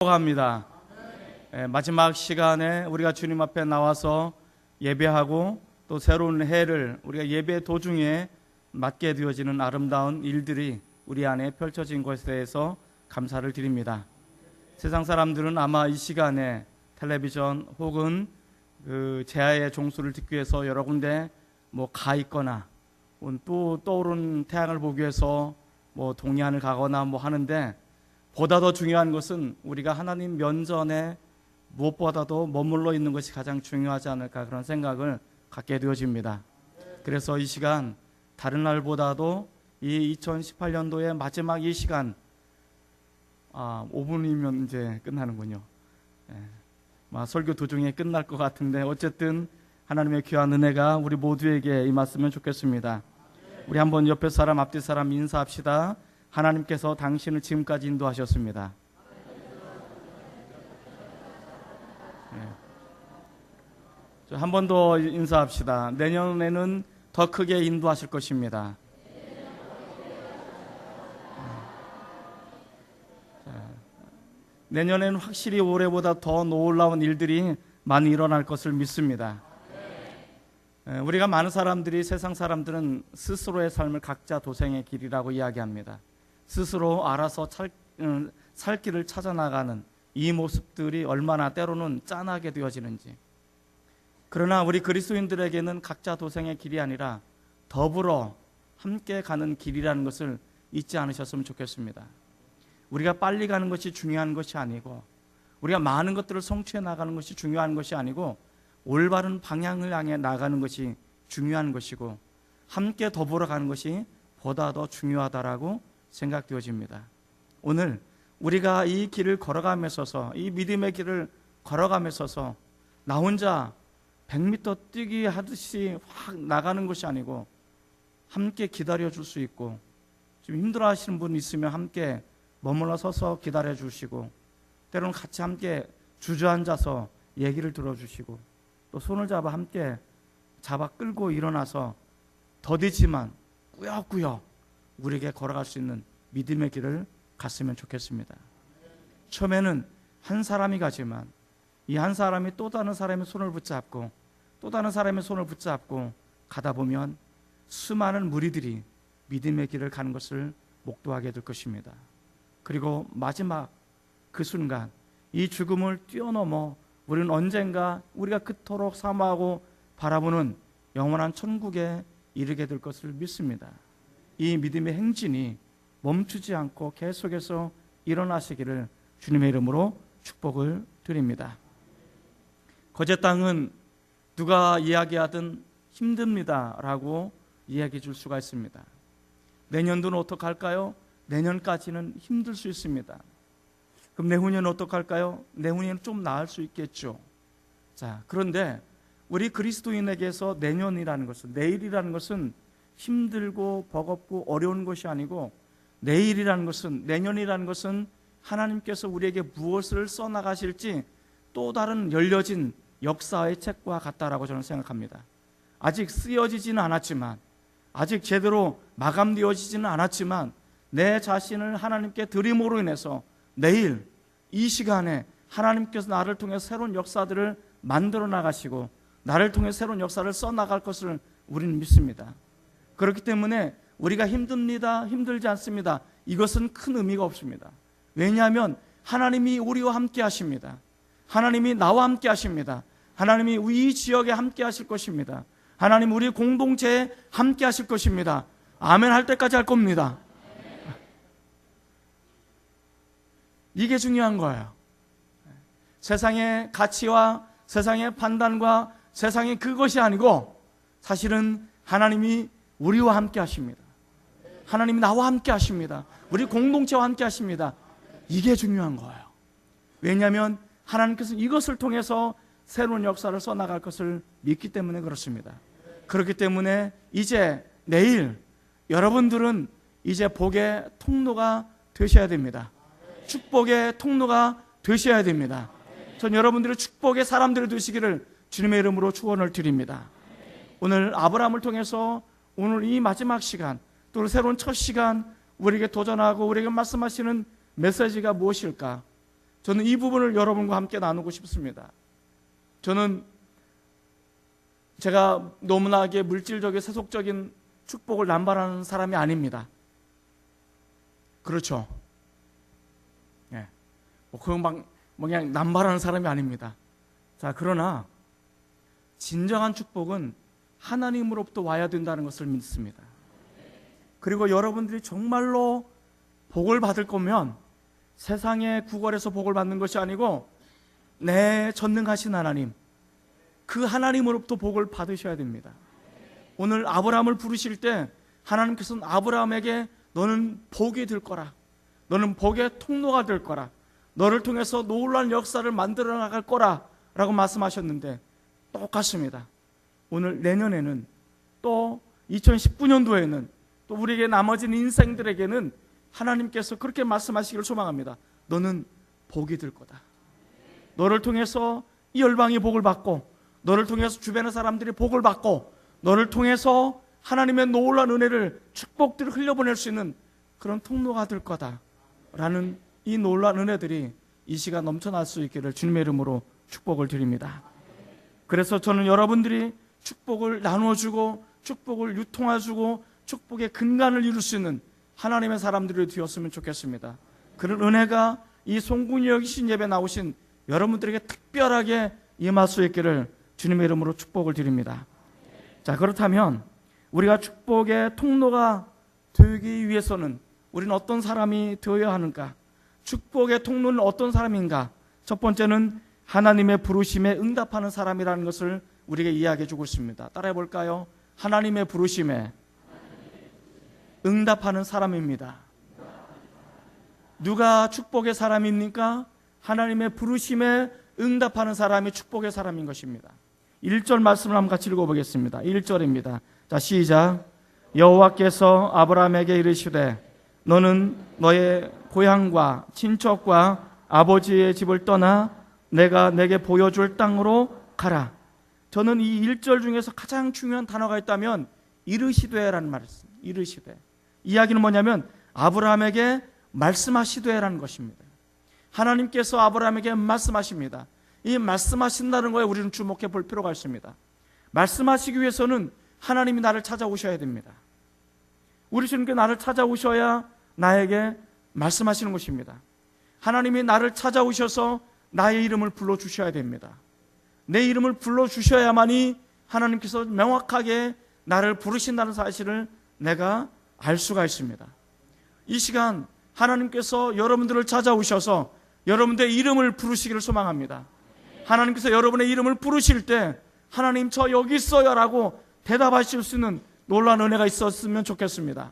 합니다. 마지막 시간에 우리가 주님 앞에 나와서 예배하고 또 새로운 해를 우리가 예배 도중에 맞게 되어지는 아름다운 일들이 우리 안에 펼쳐진 것에 대해서 감사를 드립니다. 세상 사람들은 아마 이 시간에 텔레비전 혹은 그 제아의 종소를 듣기 위해서 여러 군데 가 있거나 또 떠오른 태양을 보기 위해서 동해안을 가거나 하는데, 보다 더 중요한 것은 우리가 하나님 면전에 무엇보다도 머물러 있는 것이 가장 중요하지 않을까, 그런 생각을 갖게 되어집니다. 그래서 이 시간 다른 날보다도 이 2018년도의 마지막 이 시간 5분이면 이제 끝나는군요. 설교 도중에 끝날 것 같은데 어쨌든 하나님의 귀한 은혜가 우리 모두에게 임했으면 좋겠습니다. 우리 한번 옆에 사람 앞뒤 사람 인사합시다. 하나님께서 당신을 지금까지 인도하셨습니다. 한 번 더 인사합시다. 내년에는 더 크게 인도하실 것입니다. 내년에는 확실히 올해보다 더 놀라운 일들이 많이 일어날 것을 믿습니다. 우리가 많은 사람들이, 세상 사람들은 스스로의 삶을 각자 도생의 길이라고 이야기합니다. 스스로 알아서 살 길을 찾아나가는 이 모습들이 얼마나 때로는 짠하게 되어지는지. 그러나 우리 그리스도인들에게는 각자 도생의 길이 아니라 더불어 함께 가는 길이라는 것을 잊지 않으셨으면 좋겠습니다. 우리가 빨리 가는 것이 중요한 것이 아니고, 우리가 많은 것들을 성취해 나가는 것이 중요한 것이 아니고, 올바른 방향을 향해 나가는 것이 중요한 것이고, 함께 더불어 가는 것이 보다 더 중요하다라고 생각되어집니다. 오늘 우리가 이 길을 걸어가며 있어서, 이 믿음의 길을 걸어가며 있어서 나 혼자 100m 뛰기 하듯이 확 나가는 것이 아니고, 함께 기다려줄 수 있고, 지금 힘들어하시는 분 있으면 함께 머물러 서서 기다려 주시고, 때로는 같이 함께 주저앉아서 얘기를 들어주시고, 또 손을 잡아 함께 끌고 일어나서 더디지만 꾸역꾸역 우리에게 걸어갈 수 있는 믿음의 길을 갔으면 좋겠습니다. 처음에는 한 사람이 가지만 이 한 사람이 또 다른 사람의 손을 붙잡고 또 다른 사람의 손을 붙잡고 가다 보면 수많은 무리들이 믿음의 길을 가는 것을 목도하게 될 것입니다. 그리고 마지막 그 순간, 이 죽음을 뛰어넘어 우리는 언젠가 우리가 그토록 사모하고 바라보는 영원한 천국에 이르게 될 것을 믿습니다. 이 믿음의 행진이 멈추지 않고 계속해서 일어나시기를 주님의 이름으로 축복을 드립니다. 거제 땅은 누가 이야기하든 힘듭니다 라고 이야기해 줄 수가 있습니다. 내년도는 어떡할까요? 내년까지는 힘들 수 있습니다. 그럼 내후년은 어떡할까요? 내후년은 좀 나을 수 있겠죠. 자, 그런데 우리 그리스도인에게서 내년이라는 것은, 내일이라는 것은 힘들고 버겁고 어려운 것이 아니고, 내일이라는 것은, 내년이라는 것은 하나님께서 우리에게 무엇을 써나가실지 또 다른 열려진 역사의 책과 같다라고 저는 생각합니다. 아직 쓰여지지는 않았지만, 아직 제대로 마감되어지지는 않았지만, 내 자신을 하나님께 드림으로 인해서 내일 이 시간에 하나님께서 나를 통해 새로운 역사들을 만들어 나가시고 나를 통해 새로운 역사를 써나갈 것을 우리는 믿습니다. 그렇기 때문에 우리가 힘듭니다, 힘들지 않습니다, 이것은 큰 의미가 없습니다. 왜냐하면 하나님이 우리와 함께 하십니다. 하나님이 나와 함께 하십니다. 하나님이 이 지역에 함께 하실 것입니다. 하나님 우리 공동체에 함께 하실 것입니다. 아멘 할 때까지 할 겁니다. 이게 중요한 거예요. 세상의 가치와 세상의 판단과 세상의 그것이 아니고, 사실은 하나님이 우리와 함께 하십니다. 하나님이 나와 함께 하십니다. 우리 공동체와 함께 하십니다. 이게 중요한 거예요. 왜냐하면 하나님께서 이것을 통해서 새로운 역사를 써나갈 것을 믿기 때문에 그렇습니다. 그렇기 때문에 이제 내일 여러분들은 이제 복의 통로가 되셔야 됩니다. 축복의 통로가 되셔야 됩니다. 전 여러분들의 축복의 사람들이 되시기를 주님의 이름으로 축원을 드립니다. 오늘 아브라함을 통해서 오늘 이 마지막 시간, 또 새로운 첫 시간 우리에게 도전하고 우리에게 말씀하시는 메시지가 무엇일까? 저는 이 부분을 여러분과 함께 나누고 싶습니다. 저는 제가 너무나게 물질적인 세속적인 축복을 남발하는 사람이 아닙니다. 그렇죠? 예. 그냥 남발하는 사람이 아닙니다. 자, 그러나 진정한 축복은 하나님으로부터 와야 된다는 것을 믿습니다. 그리고 여러분들이 정말로 복을 받을 거면 세상의 구걸에서 복을 받는 것이 아니고 내 전능하신 하나님, 그 하나님으로부터 복을 받으셔야 됩니다. 오늘 아브라함을 부르실 때 하나님께서는 아브라함에게 너는 복이 될 거라, 너는 복의 통로가 될 거라, 너를 통해서 놀라운 역사를 만들어 나갈 거라 라고 말씀하셨는데 똑같습니다. 오늘 내년에는 또 2019년도에는 또 우리에게 남아진 인생들에게는 하나님께서 그렇게 말씀하시기를 소망합니다. 너는 복이 될 거다. 너를 통해서 이 열방이 복을 받고, 너를 통해서 주변의 사람들이 복을 받고, 너를 통해서 하나님의 놀라운 은혜를, 축복들을 흘려보낼 수 있는 그런 통로가 될 거다라는 이 놀라운 은혜들이 이 시간 넘쳐날 수 있기를 주님의 이름으로 축복을 드립니다. 그래서 저는 여러분들이 축복을 나눠주고 축복을 유통해주고 축복의 근간을 이룰 수 있는 하나님의 사람들이 되었으면 좋겠습니다. 그런 은혜가 이 송구니 여기신 예배 나오신 여러분들에게 특별하게 임할 수 있기를 주님의 이름으로 축복을 드립니다. 자, 그렇다면 우리가 축복의 통로가 되기 위해서는 우리는 어떤 사람이 되어야 하는가? 축복의 통로는 어떤 사람인가? 첫 번째는 하나님의 부르심에 응답하는 사람이라는 것을 우리에게 이야기해 주고 있습니다. 따라해 볼까요? 하나님의 부르심에 응답하는 사람입니다. 누가 축복의 사람입니까? 하나님의 부르심에 응답하는 사람이 축복의 사람인 것입니다. 1절 말씀을 한번 같이 읽어보겠습니다. 1절입니다. 자, 시작. 여호와께서 아브라함에게 이르시되 너는 너의 고향과 친척과 아버지의 집을 떠나 내가 내게 보여줄 땅으로 가라. 저는 이 1절 중에서 가장 중요한 단어가 있다면 이르시되라는 말이 있습니다. 이르시되. 이야기는 뭐냐면 아브라함에게 말씀하시되라는 것입니다. 하나님께서 아브라함에게 말씀하십니다. 이 말씀하신다는 거에 우리는 주목해 볼 필요가 있습니다. 말씀하시기 위해서는 하나님이 나를 찾아오셔야 됩니다. 우리 주님께 나를 찾아오셔야 나에게 말씀하시는 것입니다. 하나님이 나를 찾아오셔서 나의 이름을 불러주셔야 됩니다. 내 이름을 불러주셔야만이 하나님께서 명확하게 나를 부르신다는 사실을 내가 알 수가 있습니다. 이 시간 하나님께서 여러분들을 찾아오셔서 여러분들의 이름을 부르시기를 소망합니다. 하나님께서 여러분의 이름을 부르실 때 하나님 저 여기 있어요 라고 대답하실 수 있는 놀라운 은혜가 있었으면 좋겠습니다.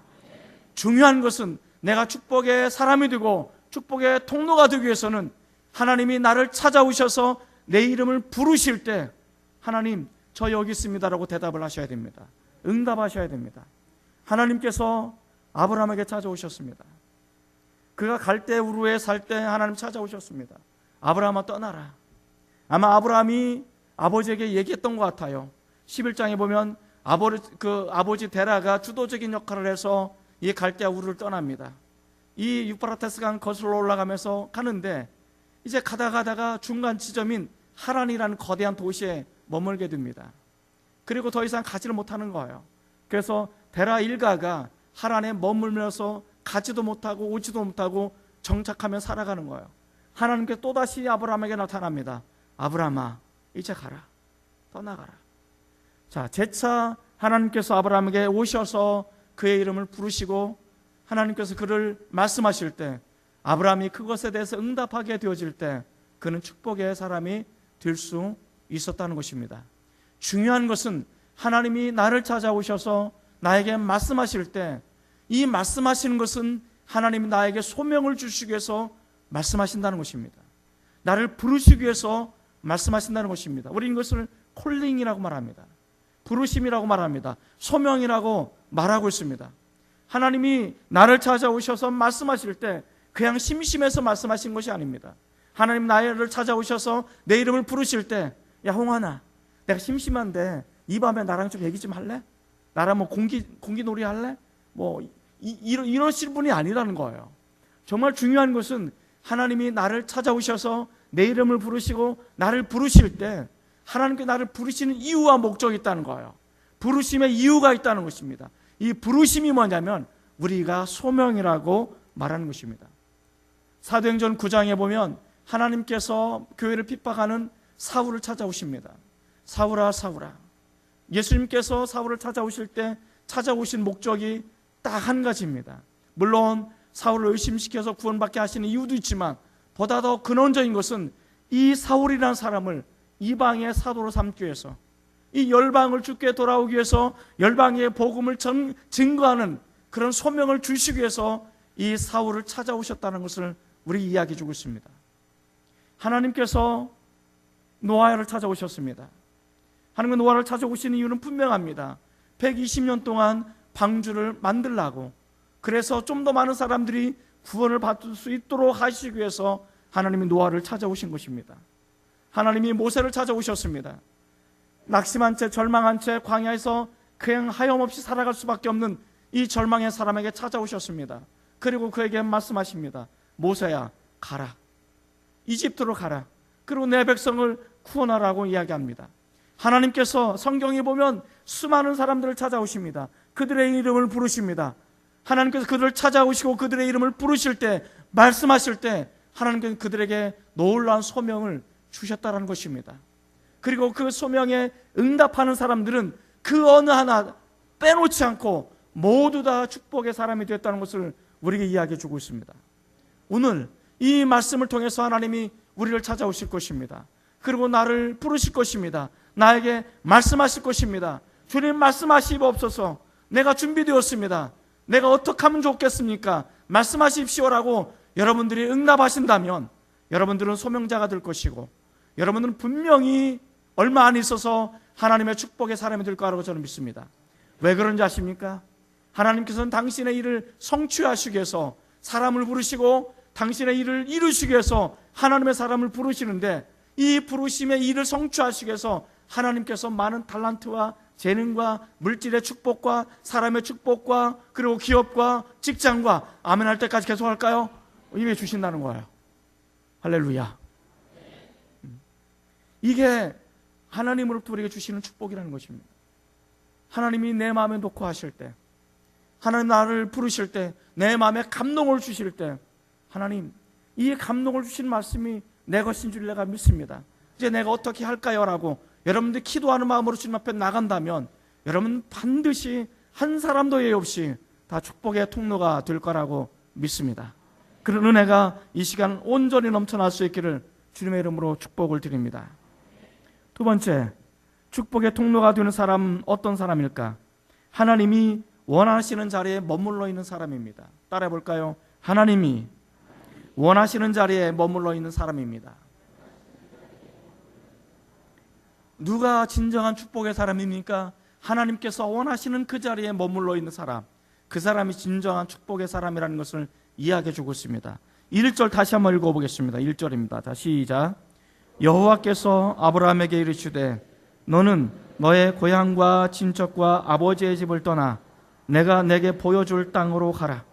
중요한 것은 내가 축복의 사람이 되고 축복의 통로가 되기 위해서는 하나님이 나를 찾아오셔서 내 이름을 부르실 때 하나님 저 여기 있습니다 라고 대답을 하셔야 됩니다. 응답하셔야 됩니다. 하나님께서 아브라함에게 찾아오셨습니다. 그가 갈대우르에 살 때 하나님 찾아오셨습니다. 아브라함아 떠나라. 아마 아브라함이 아버지에게 얘기했던 것 같아요. 11장에 보면 아버지 데라가 주도적인 역할을 해서 이 갈대우르를 떠납니다. 이 유프라테스 강 거슬러 올라가면서 가는데 이제 가다가 중간 지점인 하란이라는 거대한 도시에 머물게 됩니다. 그리고 더 이상 가지를 못하는 거예요. 그래서 데라 일가가 하란에 머물면서 가지도 못하고 오지도 못하고 정착하며 살아가는 거예요. 하나님께 또다시 아브라함에게 나타납니다. 아브라함아 이제 가라. 떠나가라. 자, 재차 하나님께서 아브라함에게 오셔서 그의 이름을 부르시고 하나님께서 그를 말씀하실 때 아브라함이 그것에 대해서 응답하게 되어질 때 그는 축복의 사람이 될 수 있었다는 것입니다. 중요한 것은 하나님이 나를 찾아오셔서 나에게 말씀하실 때 이 말씀하시는 것은 하나님이 나에게 소명을 주시기 위해서 말씀하신다는 것입니다. 나를 부르시기 위해서 말씀하신다는 것입니다. 우리는 이것을 콜링이라고 말합니다. 부르심이라고 말합니다. 소명이라고 말하고 있습니다. 하나님이 나를 찾아오셔서 말씀하실 때 그냥 심심해서 말씀하신 것이 아닙니다. 하나님 나를 찾아오셔서 내 이름을 부르실 때 야 홍하나 내가 심심한데 이 밤에 나랑 좀 얘기 좀 할래? 나랑 뭐 공기놀이 할래? 뭐 이러실 분이 아니라는 거예요. 정말 중요한 것은 하나님이 나를 찾아오셔서 내 이름을 부르시고 나를 부르실 때 하나님께 나를 부르시는 이유와 목적이 있다는 거예요. 부르심의 이유가 있다는 것입니다. 이 부르심이 뭐냐면 우리가 소명이라고 말하는 것입니다. 사도행전 9장에 보면 하나님께서 교회를 핍박하는 사울을 찾아오십니다. 사울아 사울아. 예수님께서 사울을 찾아오실 때 찾아오신 목적이 딱 한 가지입니다. 물론 사울을 의심시켜서 구원받게 하시는 이유도 있지만 보다 더 근원적인 것은 이 사울이라는 사람을 이방의 사도로 삼기 위해서, 이 열방을 주께 돌아오기 위해서 열방의 복음을 증거하는 그런 소명을 주시기 위해서 이 사울을 찾아오셨다는 것을 우리 이야기해 주고 있습니다. 하나님께서 노아를 찾아오셨습니다. 하나님은 노아를 찾아오시는 이유는 분명합니다. 120년 동안 방주를 만들라고, 그래서 좀 더 많은 사람들이 구원을 받을 수 있도록 하시기 위해서 하나님이 노아를 찾아오신 것입니다. 하나님이 모세를 찾아오셨습니다. 낙심한 채 절망한 채 광야에서 그냥 하염없이 살아갈 수밖에 없는 이 절망의 사람에게 찾아오셨습니다. 그리고 그에게 말씀하십니다. 모세야 가라, 이집트로 가라, 그리고 내 백성을 구원하라고 이야기합니다. 하나님께서 성경에 보면 수많은 사람들을 찾아오십니다. 그들의 이름을 부르십니다. 하나님께서 그들을 찾아오시고 그들의 이름을 부르실 때, 말씀하실 때 하나님께서 그들에게 놀라운 소명을 주셨다는 것입니다. 그리고 그 소명에 응답하는 사람들은 그 어느 하나 빼놓지 않고 모두 다 축복의 사람이 되었다는 것을 우리에게 이야기해 주고 있습니다. 오늘 이 말씀을 통해서 하나님이 우리를 찾아오실 것입니다. 그리고 나를 부르실 것입니다. 나에게 말씀하실 것입니다. 주님 말씀하시옵소서, 내가 준비되었습니다. 내가 어떻게 하면 좋겠습니까? 말씀하십시오라고 여러분들이 응답하신다면 여러분들은 소명자가 될 것이고, 여러분들은 분명히 얼마 안 있어서 하나님의 축복의 사람이 될 거라고 저는 믿습니다. 왜 그런지 아십니까? 하나님께서는 당신의 일을 성취하시기 위해서 사람을 부르시고 당신의 일을 이루시기 위해서 하나님의 사람을 부르시는데, 이 부르심의 일을 성취하시기 위해서 하나님께서 많은 달란트와 재능과 물질의 축복과 사람의 축복과 그리고 기업과 직장과 아멘 할 때까지 계속 할까요? 임해 주신다는 거예요. 할렐루야. 이게 하나님으로부터 우리에게 주시는 축복이라는 것입니다. 하나님이 내 마음에 놓고 하실 때, 하나님 나를 부르실 때, 내 마음에 감동을 주실 때, 하나님 이 감동을 주신 말씀이 내 것인 줄 내가 믿습니다. 이제 내가 어떻게 할까요? 라고 여러분들이 기도하는 마음으로 주님 앞에 나간다면 여러분 반드시 한 사람도 예외 없이 다 축복의 통로가 될 거라고 믿습니다. 그런 은혜가 이 시간 온전히 넘쳐날 수 있기를 주님의 이름으로 축복을 드립니다. 두 번째, 축복의 통로가 되는 사람은 어떤 사람일까? 하나님이 원하시는 자리에 머물러 있는 사람입니다. 따라해 볼까요? 하나님이 원하시는 자리에 머물러 있는 사람입니다. 누가 진정한 축복의 사람입니까? 하나님께서 원하시는 그 자리에 머물러 있는 사람, 그 사람이 진정한 축복의 사람이라는 것을 이야기해 주고 있습니다. 1절 다시 한번 읽어보겠습니다. 1절입니다. 자, 시작. 여호와께서 아브라함에게 이르시되 너는 너의 고향과 친척과 아버지의 집을 떠나 내가 내게 보여줄 땅으로 가라.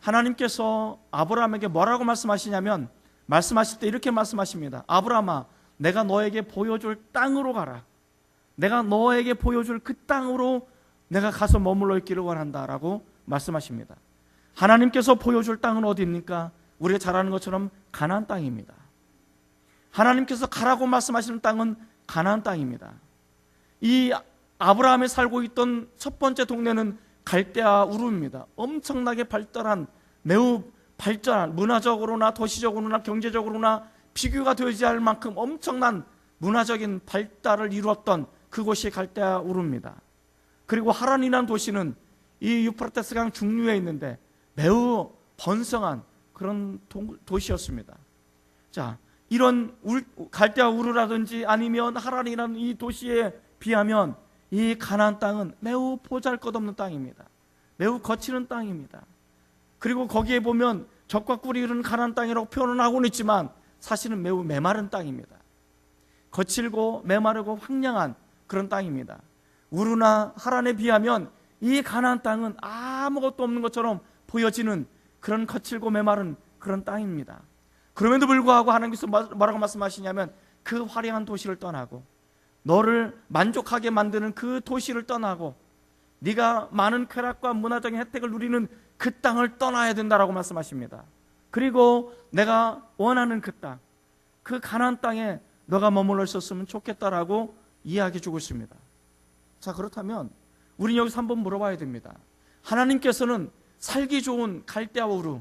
하나님께서 아브라함에게 뭐라고 말씀하시냐면, 말씀하실 때 이렇게 말씀하십니다. 아브라함아, 내가 너에게 보여줄 땅으로 가라. 내가 너에게 보여줄 그 땅으로 내가 가서 머물러 있기를 원한다라고 말씀하십니다. 하나님께서 보여줄 땅은 어디입니까? 우리가 잘 아는 것처럼 가나안 땅입니다. 하나님께서 가라고 말씀하시는 땅은 가나안 땅입니다. 이 아브라함이 살고 있던 첫 번째 동네는 갈대아 우르입니다. 엄청나게 발달한, 매우 발전한, 문화적으로나 도시적으로나 경제적으로나 비교가 되지 않을 만큼 엄청난 문화적인 발달을 이루었던 그곳이 갈대아 우르입니다. 그리고 하란이라는 도시는 이 유프라테스강 중류에 있는데 매우 번성한 그런 도시였습니다. 자, 이런 갈대아 우르라든지 아니면 하란이라는 이 도시에 비하면 이 가나안 땅은 매우 보잘것없는 땅입니다. 매우 거치는 땅입니다. 그리고 거기에 보면 젖과 꿀이 흐르는 가나안 땅이라고 표현을 하고는 있지만 사실은 매우 메마른 땅입니다. 거칠고 메마르고 황량한 그런 땅입니다. 우르나 하란에 비하면 이 가나안 땅은 아무것도 없는 것처럼 보여지는 그런 거칠고 메마른 그런 땅입니다. 그럼에도 불구하고 하나님께서 뭐라고 말씀하시냐면 그 화려한 도시를 떠나고 너를 만족하게 만드는 그 도시를 떠나고 네가 많은 쾌락과 문화적인 혜택을 누리는 그 땅을 떠나야 된다라고 말씀하십니다. 그리고 내가 원하는 그 땅, 그 가나안 땅에 너가 머물러 있었으면 좋겠다라고 이야기해 주고 있습니다. 자, 그렇다면 우리는 여기서 한번 물어봐야 됩니다. 하나님께서는 살기 좋은 갈대아 우르,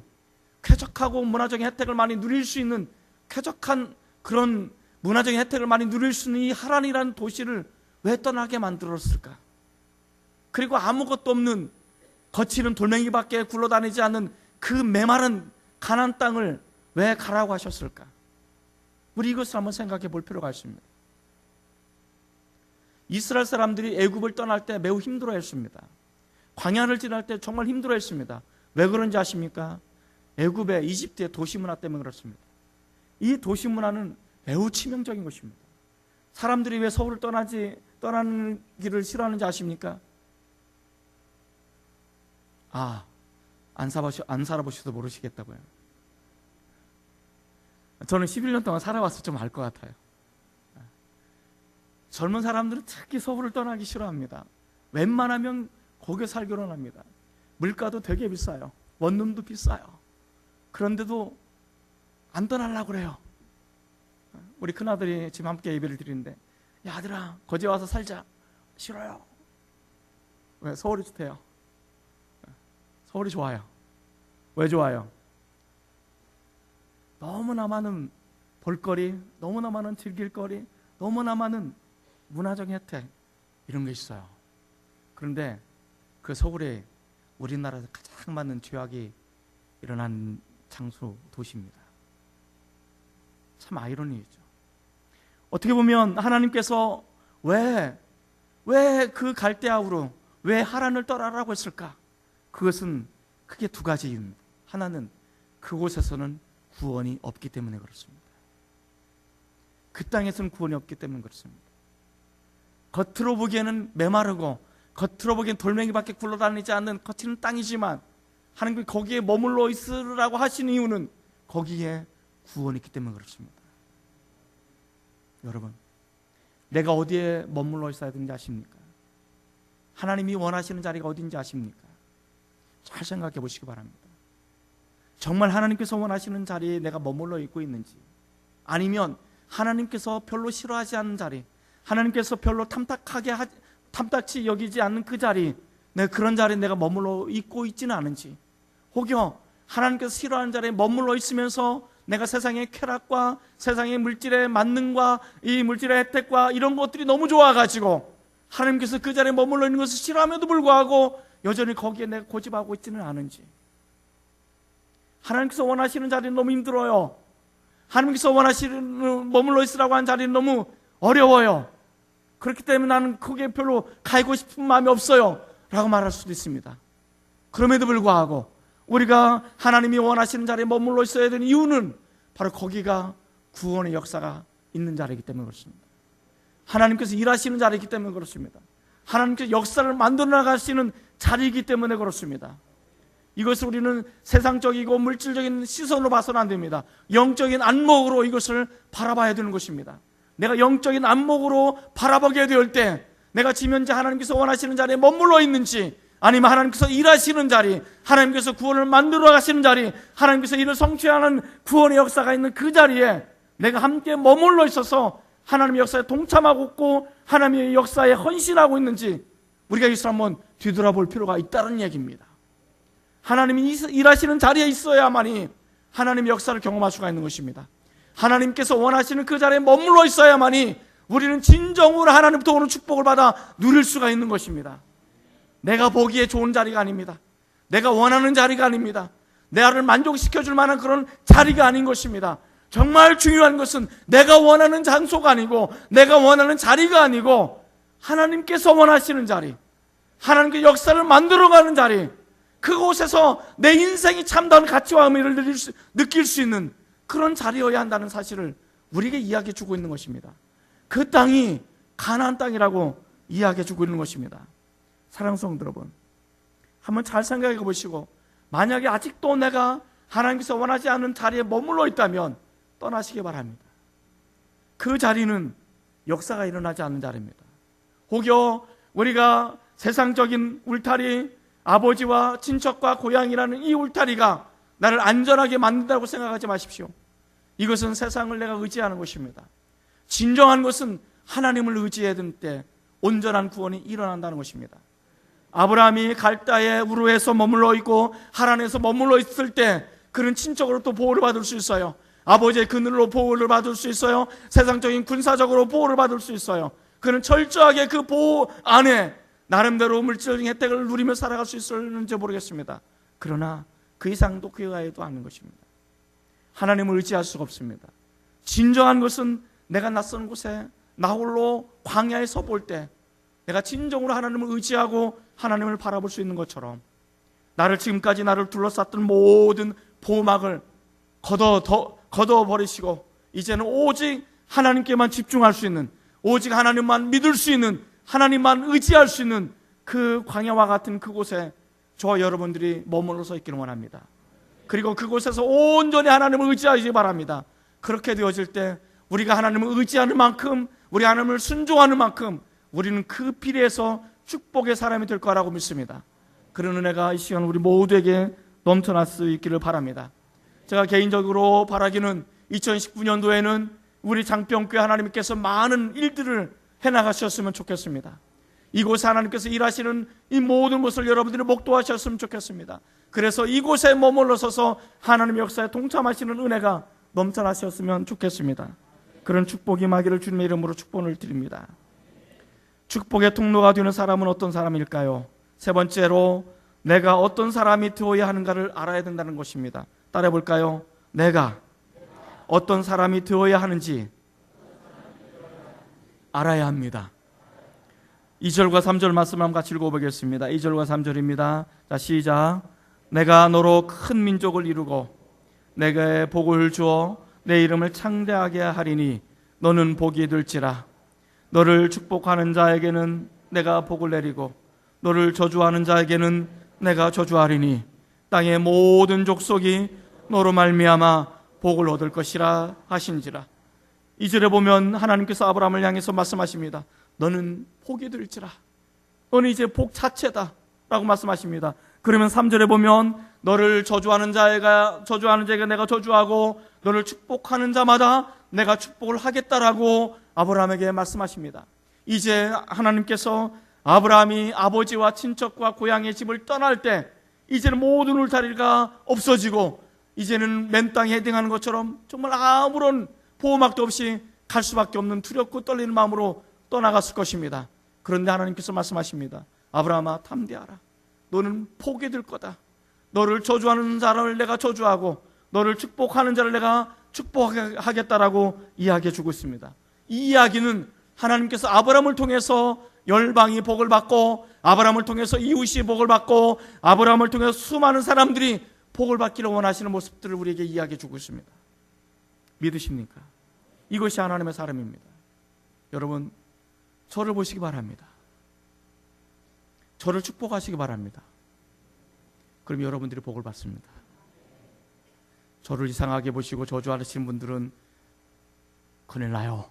쾌적하고 문화적인 혜택을 많이 누릴 수 있는 쾌적한 그런 문화적인 혜택을 많이 누릴 수 있는 이 하란이라는 도시를 왜 떠나게 만들었을까? 그리고 아무것도 없는 거칠은 돌멩이밖에 굴러다니지 않는 그 메마른 가나안 땅을 왜 가라고 하셨을까? 우리 이것을 한번 생각해 볼 필요가 있습니다. 이스라엘 사람들이 애굽을 떠날 때 매우 힘들어했습니다. 광야를 지날 때 정말 힘들어했습니다. 왜 그런지 아십니까? 애굽의 이집트의 도시 문화 때문에 그렇습니다. 이 도시 문화는 매우 치명적인 것입니다. 사람들이 왜 서울을 떠나는 길을 싫어하는지 아십니까? 안 살아보셔도 모르시겠다고요. 저는 11년 동안 살아와서 좀 알 것 같아요. 젊은 사람들은 특히 서울을 떠나기 싫어합니다. 웬만하면 거기에 살기로 합니다. 물가도 되게 비싸요. 원룸도 비싸요. 그런데도 안 떠나려고 그래요. 우리 큰아들이 지금 함께 예배를 드리는데, 야 아들아 거기 와서 살자. 싫어요. 왜? 서울이 좋대요. 서울이 좋아요. 왜 좋아요? 너무나 많은 볼거리, 너무나 많은 즐길거리, 너무나 많은 문화적인 혜택, 이런 게 있어요. 그런데 그 서울에 우리나라에서 가장 많은 죄악이 일어난 장소, 도시입니다. 참 아이러니죠. 어떻게 보면 하나님께서 왜 그 갈대아우로 왜 하란을 떠나라고 했을까? 그것은 크게 두 가지 이유입니다. 하나는 그곳에서는 구원이 없기 때문에 그렇습니다. 그 땅에서는 구원이 없기 때문에 그렇습니다. 겉으로 보기에는 메마르고 겉으로 보기엔 돌멩이밖에 굴러다니지 않는 거칠은 땅이지만 하나님이 거기에 머물러 있으라고 하신 이유는 거기에 구원이 있기 때문에 그렇습니다. 여러분, 내가 어디에 머물러 있어야 되는지 아십니까? 하나님이 원하시는 자리가 어딘지 아십니까? 잘 생각해 보시기 바랍니다. 정말 하나님께서 원하시는 자리에 내가 머물러 있고 있는지, 아니면 하나님께서 별로 싫어하지 않는 자리, 하나님께서 별로 탐탁치 여기지 않는 그 자리, 그런 자리에 내가 머물러 있고 있지는 않은지, 혹여 하나님께서 싫어하는 자리에 머물러 있으면서 내가 세상의 쾌락과 세상의 물질의 만능과 이 물질의 혜택과 이런 것들이 너무 좋아가지고 하나님께서 그 자리에 머물러 있는 것을 싫어함에도 불구하고 여전히 거기에 내가 고집하고 있지는 않은지, 하나님께서 원하시는 자리는 너무 힘들어요. 하나님께서 원하시는 머물러 있으라고 한 자리는 너무 어려워요. 그렇기 때문에 나는 거기에 별로 가고 싶은 마음이 없어요 라고 말할 수도 있습니다. 그럼에도 불구하고 우리가 하나님이 원하시는 자리에 머물러 있어야 되는 이유는 바로 거기가 구원의 역사가 있는 자리이기 때문에 그렇습니다. 하나님께서 일하시는 자리이기 때문에 그렇습니다. 하나님께서 역사를 만들어 나가시는 자리이기 때문에 그렇습니다. 이것을 우리는 세상적이고 물질적인 시선으로 봐서는 안 됩니다. 영적인 안목으로 이것을 바라봐야 되는 것입니다. 내가 영적인 안목으로 바라보게 될 때 내가 지금 현재 하나님께서 원하시는 자리에 머물러 있는지, 아니면 하나님께서 일하시는 자리, 하나님께서 구원을 만들어 가시는 자리, 하나님께서 이를 성취하는 구원의 역사가 있는 그 자리에 내가 함께 머물러 있어서 하나님의 역사에 동참하고 있고 하나님의 역사에 헌신하고 있는지 우리가 이것을 한번 뒤돌아볼 필요가 있다는 얘기입니다. 하나님이 일하시는 자리에 있어야만이 하나님의 역사를 경험할 수가 있는 것입니다. 하나님께서 원하시는 그 자리에 머물러 있어야만이 우리는 진정으로 하나님부터 오는 축복을 받아 누릴 수가 있는 것입니다. 내가 보기에 좋은 자리가 아닙니다. 내가 원하는 자리가 아닙니다. 나를 만족시켜줄 만한 그런 자리가 아닌 것입니다. 정말 중요한 것은 내가 원하는 장소가 아니고 내가 원하는 자리가 아니고 하나님께서 원하시는 자리, 하나님께 역사를 만들어가는 자리, 그곳에서 내 인생이 참다운 가치와 의미를 느낄 수 있는 그런 자리여야 한다는 사실을 우리에게 이야기해 주고 있는 것입니다. 그 땅이 가나안 땅이라고 이야기해 주고 있는 것입니다. 사랑하는 성도 여러분, 한번 잘 생각해 보시고 만약에 아직도 내가 하나님께서 원하지 않는 자리에 머물러 있다면 떠나시기 바랍니다. 그 자리는 역사가 일어나지 않는 자리입니다. 혹여 우리가 세상적인 울타리, 아버지와 친척과 고향이라는 이 울타리가 나를 안전하게 만든다고 생각하지 마십시오. 이것은 세상을 내가 의지하는 것입니다. 진정한 것은 하나님을 의지해야 될 때 온전한 구원이 일어난다는 것입니다. 아브라함이 갈대아의 우르에서 머물러 있고 하란에서 머물러 있을 때 그는 친척으로부터 보호를 받을 수 있어요. 아버지의 그늘로 보호를 받을 수 있어요. 세상적인 군사적으로 보호를 받을 수 있어요. 그는 철저하게 그 보호 안에 나름대로 물질적인 혜택을 누리며 살아갈 수 있을는지 모르겠습니다. 그러나 그 이상도 그 이하에도 않는 것입니다. 하나님을 의지할 수가 없습니다. 진정한 것은 내가 낯선 곳에 나홀로 광야에 서 볼 때 내가 진정으로 하나님을 의지하고 하나님을 바라볼 수 있는 것처럼 지금까지 나를 둘러쌌던 모든 보호막을 걷어버리시고 이제는 오직 하나님께만 집중할 수 있는, 오직 하나님만 믿을 수 있는, 하나님만 의지할 수 있는 그 광야와 같은 그곳에 저와 여러분들이 머물러서 있기를 원합니다. 그리고 그곳에서 온전히 하나님을 의지하시기 바랍니다. 그렇게 되어질 때 우리가 하나님을 의지하는 만큼, 우리 하나님을 순종하는 만큼 우리는 그 비례해서 축복의 사람이 될 거라고 믿습니다. 그런 은혜가 이 시간 우리 모두에게 넘쳐날 수 있기를 바랍니다. 제가 개인적으로 바라기는 2019년도에는 우리 장병교회 하나님께서 많은 일들을 해나가셨으면 좋겠습니다. 이곳에 하나님께서 일하시는 이 모든 것을 여러분들이 목도하셨으면 좋겠습니다. 그래서 이곳에 머물러 서서 하나님의 역사에 동참하시는 은혜가 넘쳐나셨으면 좋겠습니다. 그런 축복이 임하기를 주님의 이름으로 축복을 드립니다. 축복의 통로가 되는 사람은 어떤 사람일까요? 세 번째로 내가 어떤 사람이 되어야 하는가를 알아야 된다는 것입니다. 따라해 볼까요? 내가 어떤 사람이 되어야 하는지 알아야 합니다. 2절과 3절 말씀 한번 같이 읽어보겠습니다. 2절과 3절입니다. 자, 시작. 내가 너로 큰 민족을 이루고 내게 복을 주어 내 이름을 창대하게 하리니 너는 복이 될지라. 너를 축복하는 자에게는 내가 복을 내리고 너를 저주하는 자에게는 내가 저주하리니 땅의 모든 족속이 너로 말미암아 복을 얻을 것이라 하신지라. 2절에 보면 하나님께서 아브라함을 향해서 말씀하십니다. 너는 복이 될지라. 너는 이제 복 자체다 라고 말씀하십니다. 그러면 3절에 보면 너를 저주하는 자에게 내가 저주하고 너를 축복하는 자마다 내가 축복을 하겠다라고 아브라함에게 말씀하십니다. 이제 하나님께서 아브라함이 아버지와 친척과 고향의 집을 떠날 때 이제는 모든 울타리가 없어지고 이제는 맨 땅에 헤딩하는 것처럼 정말 아무런 보호막도 없이 갈 수밖에 없는 두렵고 떨리는 마음으로 떠나갔을 것입니다. 그런데 하나님께서 말씀하십니다. 아브라함아, 탐대하라. 너는 복이 될 거다. 너를 저주하는 자를 내가 저주하고 너를 축복하는 자를 내가 축복하겠다라고 이야기해 주고 있습니다. 이 이야기는 하나님께서 아브라함을 통해서 열방이 복을 받고 아브라함을 통해서 이웃이 복을 받고 아브라함을 통해서 수많은 사람들이 복을 받기를 원하시는 모습들을 우리에게 이야기해 주고 있습니다. 믿으십니까? 이것이 하나님의 사람입니다. 여러분, 저를 보시기 바랍니다. 저를 축복하시기 바랍니다. 그럼 여러분들이 복을 받습니다. 저를 이상하게 보시고 저주하시는 분들은 큰일 나요.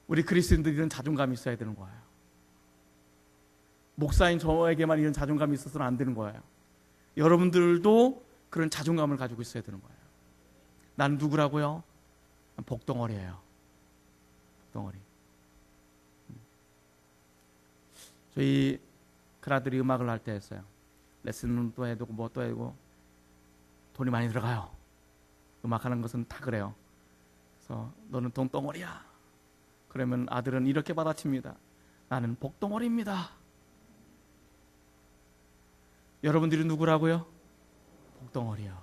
우리 그리스도인들은 자존감이 있어야 되는 거예요. 목사인 저에게만 이런 자존감이 있어서는 안 되는 거예요. 여러분들도 그런 자존감을 가지고 있어야 되는 거예요. 난 누구라고요? 복덩어리예요. 복덩어리. 저희 그라들이 음악을 할 때 했어요. 레슨은 또 해두고 뭐 또 해두고 돈이 많이 들어가요. 음악하는 것은 다 그래요. 그래서 너는 돈덩어리야. 그러면 아들은 이렇게 받아칩니다. 나는 복덩어리입니다. 여러분들이 누구라고요? 복덩어리요.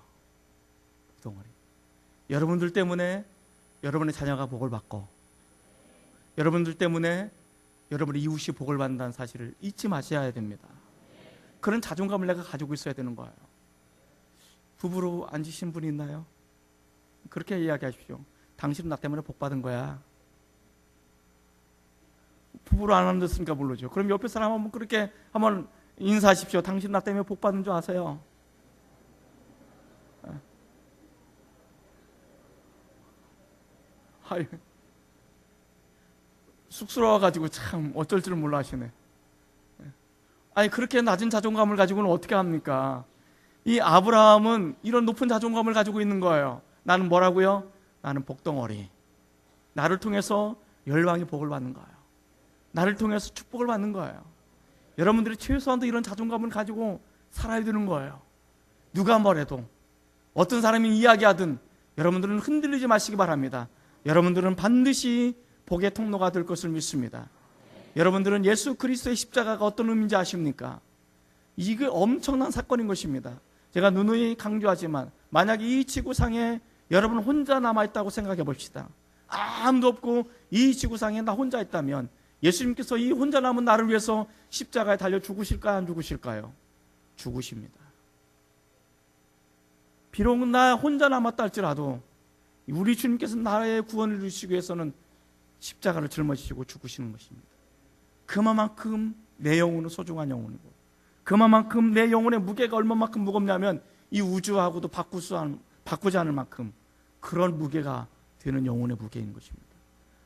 복덩어리. 여러분들 때문에 여러분의 자녀가 복을 받고 여러분들 때문에 여러분의 이웃이 복을 받는다는 사실을 잊지 마셔야 됩니다. 그런 자존감을 내가 가지고 있어야 되는 거예요. 부부로 앉으신 분이 있나요? 그렇게 이야기하십시오. 당신은 나 때문에 복 받은 거야. 부부로 안 앉았으니까 모르죠. 그럼 옆에 사람 한번 그렇게 한번 인사하십시오. 당신 나 때문에 복 받은 줄 아세요? 아유, 쑥스러워가지고 참 어쩔 줄 몰라 하시네. 아니, 그렇게 낮은 자존감을 가지고는 어떻게 합니까? 이 아브라함은 이런 높은 자존감을 가지고 있는 거예요. 나는 뭐라고요? 나는 복덩어리. 나를 통해서 열방이 복을 받는 거예요. 나를 통해서 축복을 받는 거예요. 여러분들이 최소한도 이런 자존감을 가지고 살아야 되는 거예요. 누가 뭐래도, 어떤 사람이 이야기하든 여러분들은 흔들리지 마시기 바랍니다. 여러분들은 반드시 복의 통로가 될 것을 믿습니다. 여러분들은 예수 그리스도의 십자가가 어떤 의미인지 아십니까? 이게 엄청난 사건인 것입니다. 제가 누누이 강조하지만 만약 이 지구상에 여러분 혼자 남아있다고 생각해 봅시다. 아무도 없고 이 지구상에 나 혼자 있다면 예수님께서 이 혼자 남은 나를 위해서 십자가에 달려 죽으실까요? 안 죽으실까요? 죽으십니다. 비록 나 혼자 남았다 할지라도 우리 주님께서 나의 구원을 이루시기 위해서는 십자가를 짊어지시고 죽으시는 것입니다. 그만큼 내 영혼은 소중한 영혼이고, 그만큼 내 영혼의 무게가 얼마만큼 무겁냐면 이 우주하고도 바꾸지 않을 만큼 그런 무게가 되는 영혼의 무게인 것입니다.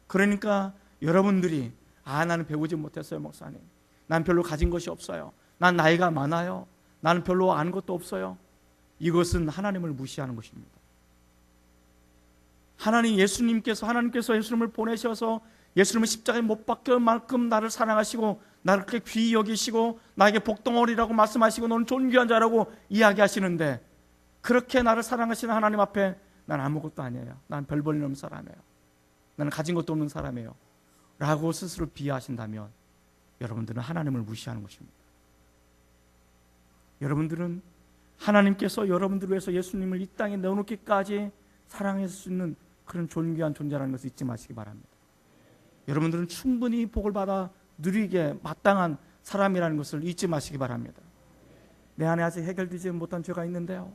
그러니까 여러분들이 나는 배우지 못했어요 목사님, 난 별로 가진 것이 없어요, 난 나이가 많아요, 나는 별로 아는 것도 없어요, 이것은 하나님을 무시하는 것입니다. 하나님께서 예수님을 보내셔서 예수님을 십자가에 못 박힐 만큼 나를 사랑하시고 나를 그렇게 귀히 여기시고 나에게 복덩어리라고 말씀하시고 너는 존귀한 자라고 이야기하시는데, 그렇게 나를 사랑하시는 하나님 앞에 난 아무것도 아니에요, 난 별 볼 일 없는 사람이에요, 나는 가진 것도 없는 사람이에요 라고 스스로 비하하신다면 여러분들은 하나님을 무시하는 것입니다. 여러분들은 하나님께서 여러분들을 위해서 예수님을 이 땅에 내어놓기까지 사랑할 수 있는 그런 존귀한 존재라는 것을 잊지 마시기 바랍니다. 여러분들은 충분히 복을 받아 누리게 마땅한 사람이라는 것을 잊지 마시기 바랍니다. 내 안에 아직 해결되지 못한 죄가 있는데요,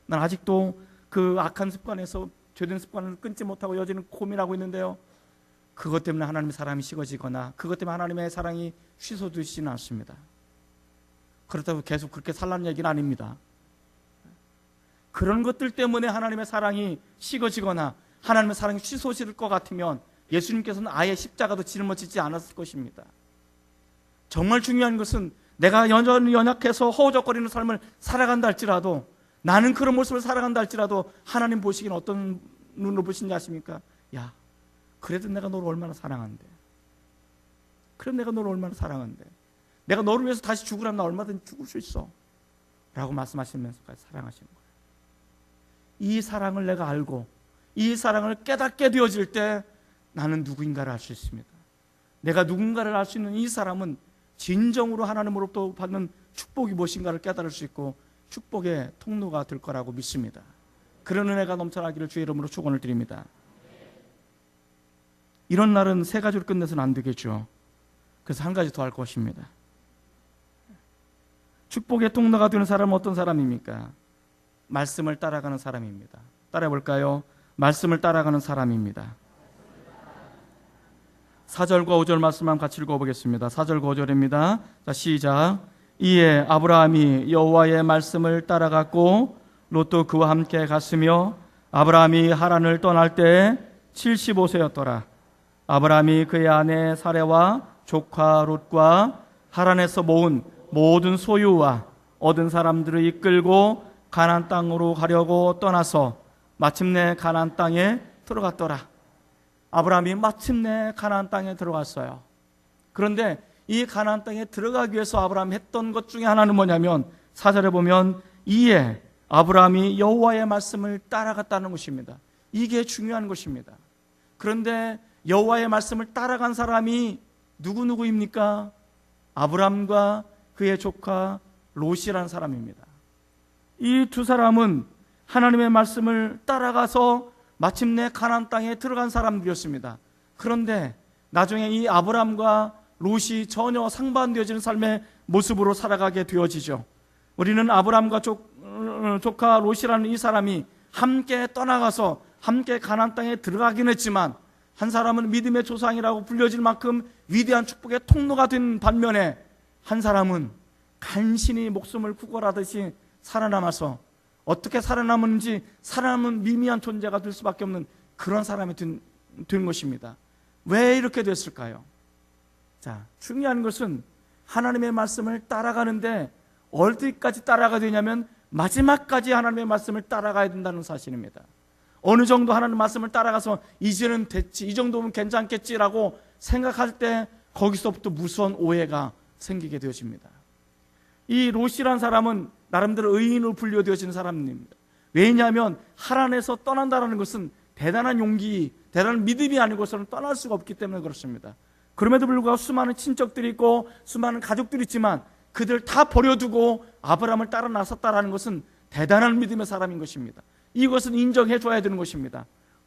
난 아직도 그 악한 습관에서 죄된 습관을 끊지 못하고 여전히 고민하고 있는데요, 그것 때문에 하나님의 사랑이 식어지거나 그것 때문에 하나님의 사랑이 취소되지는 않습니다. 그렇다고 계속 그렇게 살라는 얘기는 아닙니다. 그런 것들 때문에 하나님의 사랑이 식어지거나 하나님의 사랑이 취소될 것 같으면 예수님께서는 아예 십자가도 짊어지지 않았을 것입니다. 정말 중요한 것은 내가 여전히 연약해서 허우적거리는 삶을 살아간다 할지라도, 나는 그런 모습을 살아간다 할지라도 하나님 보시기는 어떤 눈으로 보시는지 아십니까? 야, 그래도 내가 너를 얼마나 사랑한대, 그래도 내가 너를 얼마나 사랑한대, 내가 너를 위해서 다시 죽으라면 나 얼마든지 죽을 수 있어 라고 말씀하시면서까지 사랑하시는 거예요. 이 사랑을 내가 알고 이 사랑을 깨닫게 되어질 때 나는 누구인가를 알 수 있습니다. 내가 누군가를 알 수 있는 이 사람은 진정으로 하나님으로부터 받는 축복이 무엇인가를 깨달을 수 있고 축복의 통로가 될 거라고 믿습니다. 그런 은혜가 넘쳐나기를 주의 이름으로 축원을 드립니다. 이런 날은 세 가지로 끝내서는 안 되겠죠. 그래서 한 가지 더 할 것입니다. 축복의 통로가 되는 사람은 어떤 사람입니까? 말씀을 따라가는 사람입니다. 따라해 볼까요? 말씀을 따라가는 사람입니다. 4절과 5절 말씀만 같이 읽어보겠습니다. 4절과 5절입니다. 자, 시작. 이에 아브라함이 여호와의 말씀을 따라갔고 롯도 그와 함께 갔으며 아브라함이 하란을 떠날 때 75세였더라. 아브라함이 그의 아내 사레와 조카 롯과 하란에서 모은 모든 소유와 얻은 사람들을 이끌고 가나안 땅으로 가려고 떠나서 마침내 가나안 땅에 들어갔더라. 아브라함이 마침내 가나안 땅에 들어갔어요. 그런데 이 가나안 땅에 들어가기 위해서 아브라함이 했던 것 중에 하나는 뭐냐면 4절에 보면 이에 아브라함이 여호와의 말씀을 따라갔다는 것입니다. 이게 중요한 것입니다. 그런데 여호와의 말씀을 따라간 사람이 누구입니까? 아브라함과 그의 조카 롯이라는 사람입니다. 이 두 사람은 하나님의 말씀을 따라가서 마침내 가나안 땅에 들어간 사람들이었습니다. 그런데 나중에 이 아브라함과 롯이 전혀 상반되어지는 삶의 모습으로 살아가게 되어지죠. 우리는 아브라함과 조카 롯이라는 이 사람이 함께 떠나가서 함께 가나안 땅에 들어가긴 했지만, 한 사람은 믿음의 조상이라고 불려질 만큼 위대한 축복의 통로가 된 반면에 한 사람은 간신히 목숨을 구걸하듯이 살아남아서 어떻게 살아남았는지 살아남은 미미한 존재가 될 수밖에 없는 그런 사람이 된 된 것입니다. 왜 이렇게 됐을까요? 자, 중요한 것은 하나님의 말씀을 따라가는데 어디까지 따라가야 되냐면 마지막까지 하나님의 말씀을 따라가야 된다는 사실입니다. 어느 정도 하나님의 말씀을 따라가서 이제는 됐지, 이 정도면 괜찮겠지라고 생각할 때 거기서부터 무서운 오해가 생기게 되어집니다. 이 롯이라는 사람은 나름대로 의인으로 분류되어지는 사람입니다. 왜냐하면 하란에서 떠난다는 것은 대단한 용기, 대단한 믿음이 아니고서는 떠날 수가 없기 때문에 그렇습니다. 그럼에도 불구하고 수많은 친척들이 있고 수많은 가족들이 있지만 그들 다 버려두고 아브라함을 따라 나섰다라는 것은 대단한 믿음의 사람인 것입니다. 이것은 인정해 줘야 되는 것입니다.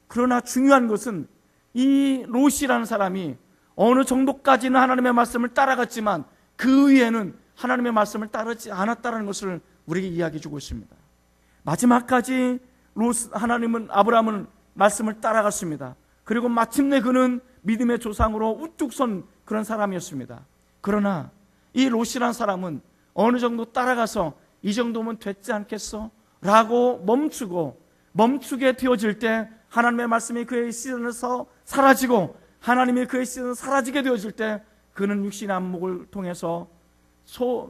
그러나 중요한 것은 이 롯이라는 사람이 어느 정도까지는 하나님의 말씀을 따라갔지만 그 위에는 하나님의 말씀을 따르지 않았다는 것을 우리에게 이야기해 주고 있습니다. 마지막까지 하나님은 아브라함은 말씀을 따라갔습니다. 그리고 마침내 그는 믿음의 조상으로 우뚝 선 그런 사람이었습니다. 그러나 이 롯이라는 사람은 어느 정도 따라가서 이 정도면 됐지 않겠어? 라고 멈추게 되어질 때 하나님의 말씀이 그의 시선에서 사라지고 하나님이 그의 시선에서 사라지게 되어질 때 그는 육신의 안목을 통해서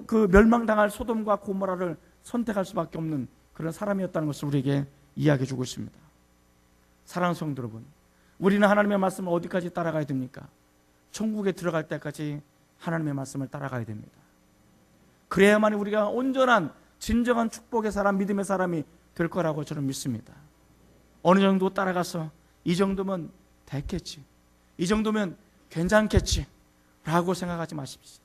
그 멸망당할 소돔과 고모라를 선택할 수밖에 없는 그런 사람이었다는 것을 우리에게 이야기해 주고 있습니다. 사랑하는 성도 여러분, 우리는 하나님의 말씀을 어디까지 따라가야 됩니까? 천국에 들어갈 때까지 하나님의 말씀을 따라가야 됩니다. 그래야만 우리가 온전한 진정한 축복의 사람, 믿음의 사람이 될 거라고 저는 믿습니다. 어느 정도 따라가서 이 정도면 됐겠지, 이 정도면 괜찮겠지 라고 생각하지 마십시오.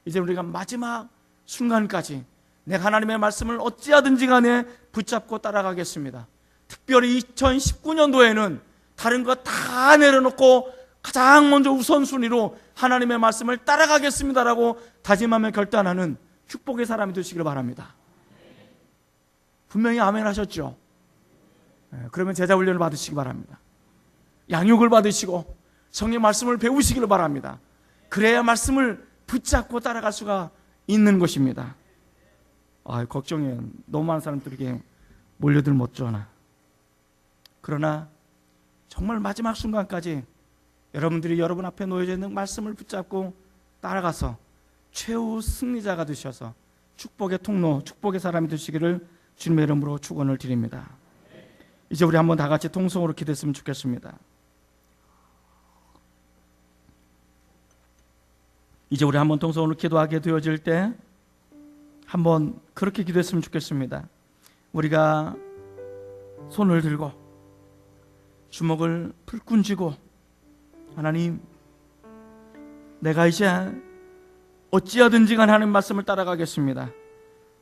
이제 우리가 마지막 순간까지 내가 하나님의 말씀을 어찌하든지 간에 붙잡고 따라가겠습니다. 특별히 2019년도에는 다른 거 다 내려놓고 가장 먼저 우선순위로 하나님의 말씀을 따라가겠습니다라고 다짐하며 결단하는 축복의 사람이 되시길 바랍니다. 분명히 아멘 하셨죠? 그러면 제자 훈련을 받으시기 바랍니다. 양육을 받으시고 성령 말씀을 배우시기를 바랍니다. 그래야 말씀을 붙잡고 따라갈 수가 있는 것입니다. 걱정해요. 너무 많은 사람들에게 몰려들면 어쩌나. 그러나 정말 마지막 순간까지 여러분들이 여러분 앞에 놓여져 있는 말씀을 붙잡고 따라가서 최후 승리자가 되셔서 축복의 통로, 축복의 사람이 되시기를 주님의 이름으로 축원을 드립니다. 이제 우리 한번 다 같이 통성으로 기도했으면 좋겠습니다. 이제 우리 한번 통성으로 기도하게 되어질 때 한번 그렇게 기도했으면 좋겠습니다. 우리가 손을 들고 주먹을 불끈 쥐고 하나님, 내가 이제 어찌하든지 간 하나님 말씀을 따라가겠습니다.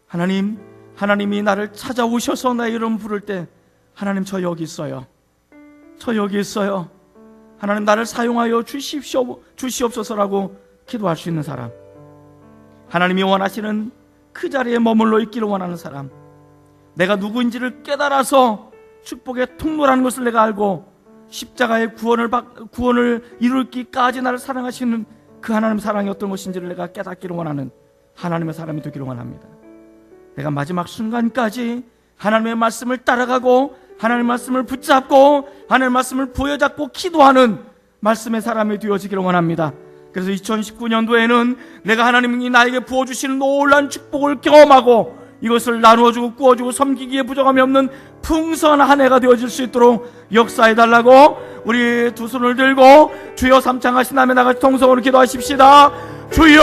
하나님이 나를 찾아오셔서 내 이름 부를 때 하나님, 저 여기 있어요. 저 여기 있어요. 하나님, 나를 사용하여 주시옵소서라고 기도할 수 있는 사람, 하나님이 원하시는 그 자리에 머물러 있기를 원하는 사람, 내가 누구인지를 깨달아서 축복의 통로라는 것을 내가 알고 십자가의 구원을 이루기까지 나를 사랑하시는 그 하나님 사랑이 어떤 것인지를 내가 깨닫기를 원하는 하나님의 사람이 되기를 원합니다. 내가 마지막 순간까지 하나님의 말씀을 따라가고 하나님의 말씀을 붙잡고 하나님의 말씀을 부여잡고 기도하는 말씀의 사람이 되어지기를 원합니다. 그래서 2019년도에는 내가 하나님이 나에게 부어주시는 놀라운 축복을 경험하고 이것을 나누어주고 꾸어주고 섬기기에 부족함이 없는 풍성한 한 해가 되어질 수 있도록 역사해달라고 우리 두 손을 들고 주여 삼창하신 다음에 나같이 통성으로 기도하십시다. 주여!